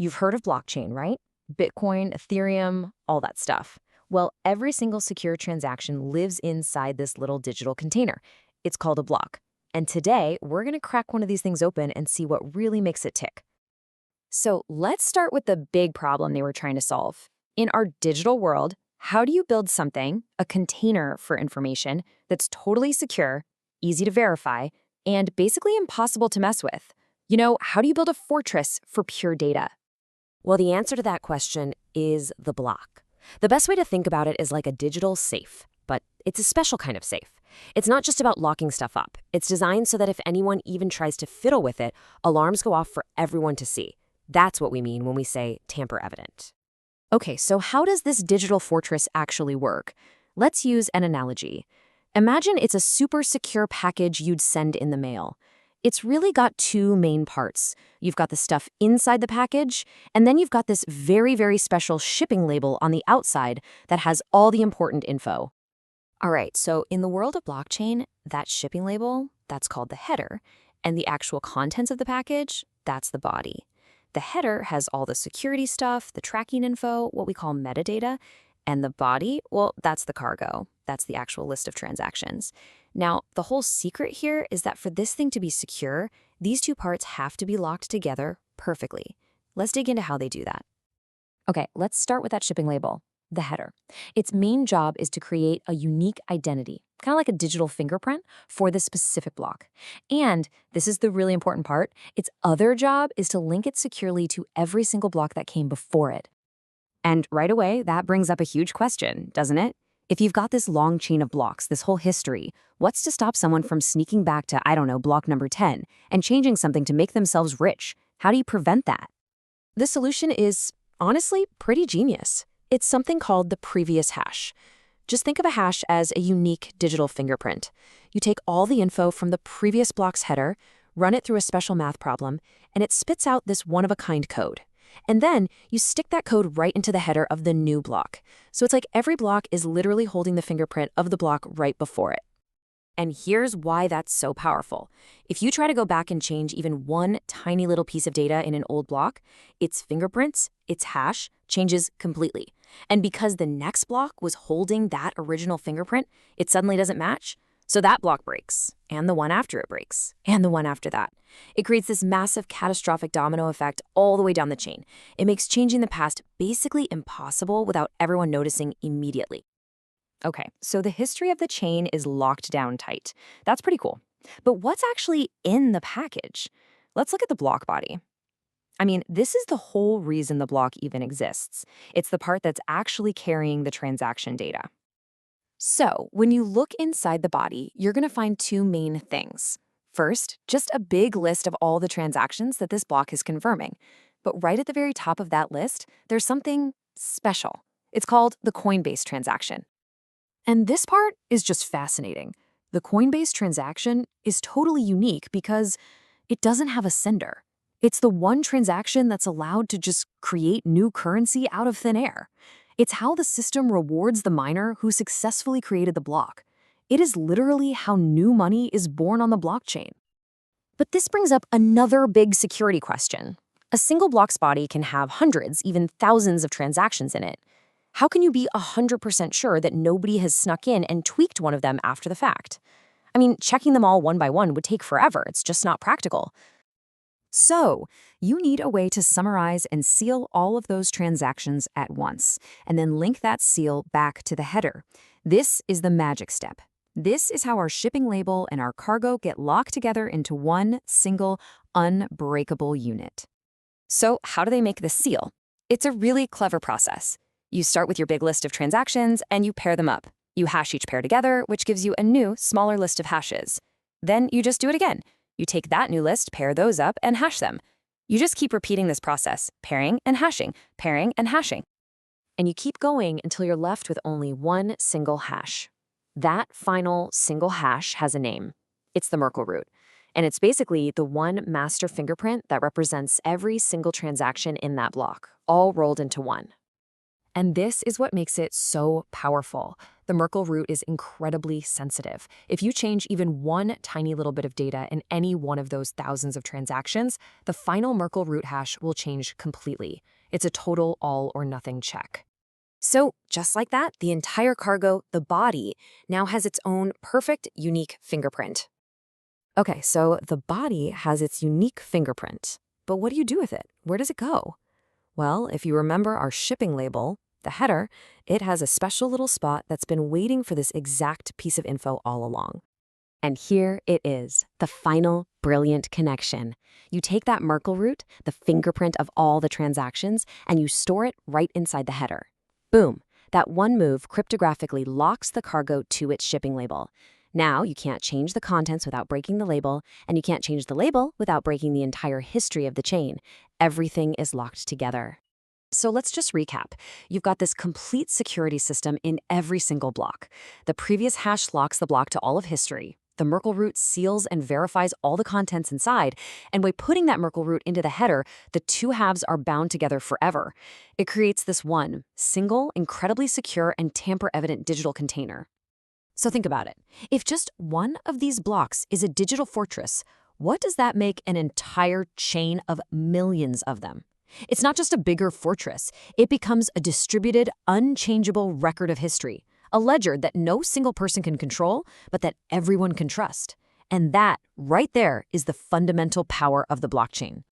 You've heard of blockchain, right? Bitcoin, Ethereum, all that stuff. Well, every single secure transaction lives inside this little digital container. It's called a block. And today, we're going to crack one of these things open and see what really makes it tick. So let's start with the big problem they were trying to solve. In our digital world, how do you build something, a container for information, that's totally secure, easy to verify, and basically impossible to mess with? How do you build a fortress for pure data? Well, the answer to that question is the block. The best way to think about it is like a digital safe, but it's a special kind of safe. It's not just about locking stuff up. It's designed so that if anyone even tries to fiddle with it, alarms go off for everyone to see. That's what we mean when we say tamper evident. Okay, so how does this digital fortress actually work? Let's use an analogy. Imagine it's a super secure package you'd send in the mail. It's really got two main parts. You've got the stuff inside the package, and then you've got this very, very special shipping label on the outside that has all the important info. All right, so in the world of blockchain, that shipping label, that's called the header, and the actual contents of the package, that's the body. The header has all the security stuff, the tracking info, what we call metadata, and the body, well, that's the cargo. That's the actual list of transactions. Now, the whole secret here is that for this thing to be secure, these two parts have to be locked together perfectly. Let's dig into how they do that. Okay, let's start with that shipping label, the header. Its main job is to create a unique identity, kind of like a digital fingerprint for the specific block. And this is the really important part, its other job is to link it securely to every single block that came before it. And right away, that brings up a huge question, doesn't it? If you've got this long chain of blocks, this whole history, what's to stop someone from sneaking back to, I don't know, block number 10 and changing something to make themselves rich? How do you prevent that? The solution is, honestly, pretty genius. It's something called the previous hash. Just think of a hash as a unique digital fingerprint. You take all the info from the previous block's header, run it through a special math problem, and it spits out this one-of-a-kind code. And then you stick that code right into the header of the new block. So it's like every block is literally holding the fingerprint of the block right before it. And here's why that's so powerful. If you try to go back and change even one tiny little piece of data in an old block, its fingerprints, its hash, changes completely. And because the next block was holding that original fingerprint, it suddenly doesn't match. So that block breaks, and the one after it breaks, and the one after that. It creates this massive catastrophic domino effect all the way down the chain. It makes changing the past basically impossible without everyone noticing immediately. Okay, so the history of the chain is locked down tight. That's pretty cool. But what's actually in the package? Let's look at the block body. I mean, this is the whole reason the block even exists. It's the part that's actually carrying the transaction data. So, when you look inside the body, you're going to find two main things. First, just a big list of all the transactions that this block is confirming. But right at the very top of that list, there's something special. It's called the Coinbase transaction. And this part is just fascinating. The Coinbase transaction is totally unique because it doesn't have a sender. It's the one transaction that's allowed to just create new currency out of thin air. It's how the system rewards the miner who successfully created the block. It is literally how new money is born on the blockchain. But this brings up another big security question. A single block's body can have hundreds, even thousands of transactions in it. How can you be 100% sure that nobody has snuck in and tweaked one of them after the fact? I mean, checking them all one by one would take forever. It's just not practical. So, you need a way to summarize and seal all of those transactions at once, and then link that seal back to the header. This is the magic step. This is how our shipping label and our cargo get locked together into one single, unbreakable unit. So, how do they make this seal? It's a really clever process. You start with your big list of transactions and you pair them up. You hash each pair together, which gives you a new, smaller list of hashes. Then you just do it again. You take that new list, pair those up, and hash them. You just keep repeating this process, pairing and hashing, pairing and hashing. And you keep going until you're left with only one single hash. That final single hash has a name. It's the Merkle root. And it's basically the one master fingerprint that represents every single transaction in that block, all rolled into one. And this is what makes it so powerful. The Merkle root is incredibly sensitive. If you change even one tiny little bit of data in any one of those thousands of transactions, the final Merkle root hash will change completely. It's a total all or nothing check. So just like that, the entire cargo, the body, now has its own perfect, unique fingerprint. Okay, so the body has its unique fingerprint. But what do you do with it? Where does it go? Well, if you remember our shipping label, the header, it has a special little spot that's been waiting for this exact piece of info all along. And here it is, the final brilliant connection. You take that Merkle root, the fingerprint of all the transactions, and you store it right inside the header. Boom, that one move cryptographically locks the cargo to its shipping label. Now you can't change the contents without breaking the label, and you can't change the label without breaking the entire history of the chain. Everything is locked together. So let's just recap. You've got this complete security system in every single block. The previous hash locks the block to all of history. The Merkle root seals and verifies all the contents inside, and by putting that Merkle root into the header, the two halves are bound together forever. It creates this one, single, incredibly secure, and tamper-evident digital container. So think about it. If just one of these blocks is a digital fortress, what does that make an entire chain of millions of them? It's not just a bigger fortress. It becomes a distributed, unchangeable record of history, a ledger that no single person can control, but that everyone can trust. And that, right there, is the fundamental power of the blockchain.